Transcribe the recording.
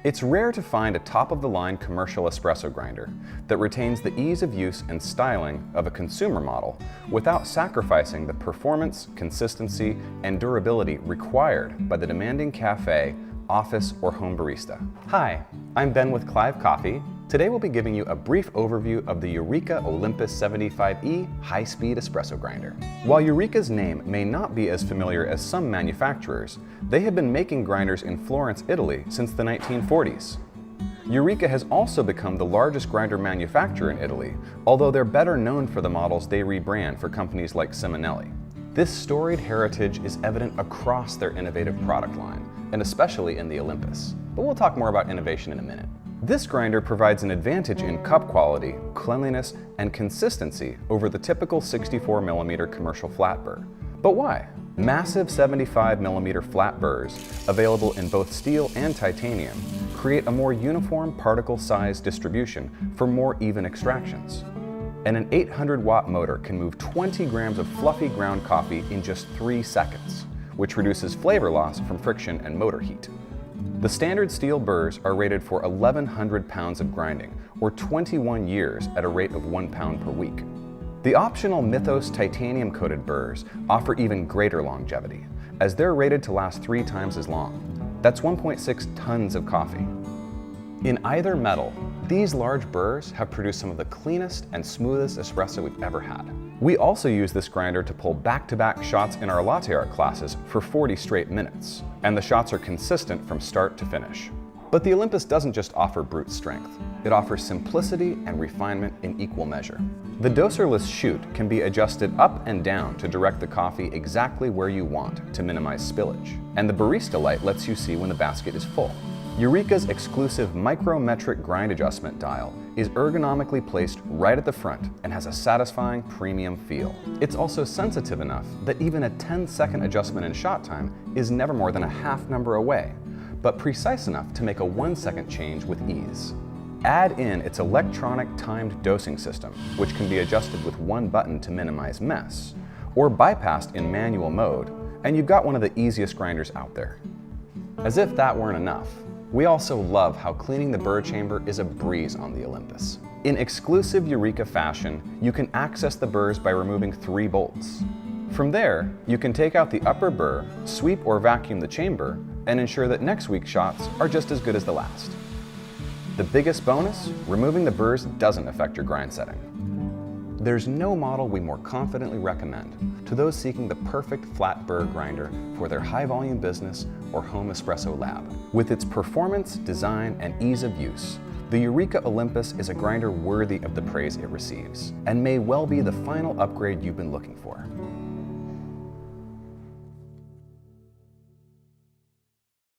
It's rare to find a top-of-the-line commercial espresso grinder that retains the ease of use and styling of a consumer model without sacrificing the performance, consistency, and durability required by the demanding cafe, office, or home barista. Hi, I'm Ben with Clive Coffee. Today we'll be giving you a brief overview of the Eureka Olympus 75E high-speed espresso grinder. While Eureka's name may not be as familiar as some manufacturers, they have been making grinders in Florence, Italy since the 1940s. Eureka has also become the largest grinder manufacturer in Italy, although they're better known for the models they rebrand for companies like Simonelli. This storied heritage is evident across their innovative product line, and especially in the Olympus. But we'll talk more about innovation in a minute. This grinder provides an advantage in cup quality, cleanliness, and consistency over the typical 64mm commercial flat burr. But why? Massive 75mm flat burrs, available in both steel and titanium, create a more uniform particle size distribution for more even extractions. And an 800-watt motor can move 20 grams of fluffy ground coffee in just 3 seconds, which reduces flavor loss from friction and motor heat. The standard steel burrs are rated for 1,100 pounds of grinding, or 21 years at a rate of 1 pound per week. The optional Mythos titanium-coated burrs offer even greater longevity, as they're rated to last 3 times as long. That's 1.6 tons of coffee. In either metal, these large burrs have produced some of the cleanest and smoothest espresso we've ever had. We also use this grinder to pull back-to-back shots in our latte art classes for 40 straight minutes, and the shots are consistent from start to finish. But the Olympus doesn't just offer brute strength, it offers simplicity and refinement in equal measure. The doserless chute can be adjusted up and down to direct the coffee exactly where you want to minimize spillage, and the barista light lets you see when the basket is full. Eureka's exclusive micrometric grind adjustment dial is ergonomically placed right at the front and has a satisfying premium feel. It's also sensitive enough that even a 10-second adjustment in shot time is never more than a half number away, but precise enough to make a 1-second change with ease. Add in its electronic timed dosing system, which can be adjusted with one button to minimize mess, or bypassed in manual mode, and you've got one of the easiest grinders out there. As if that weren't enough, we also love how cleaning the burr chamber is a breeze on the Olympus. In exclusive Eureka fashion, you can access the burrs by removing 3 bolts. From there, you can take out the upper burr, sweep or vacuum the chamber, and ensure that next week's shots are just as good as the last. The biggest bonus? Removing the burrs doesn't affect your grind setting. There's no model we more confidently recommend to those seeking the perfect flat burr grinder for their high-volume business or home espresso lab. With its performance, design, and ease of use, the Eureka Olympus is a grinder worthy of the praise it receives, and may well be the final upgrade you've been looking for.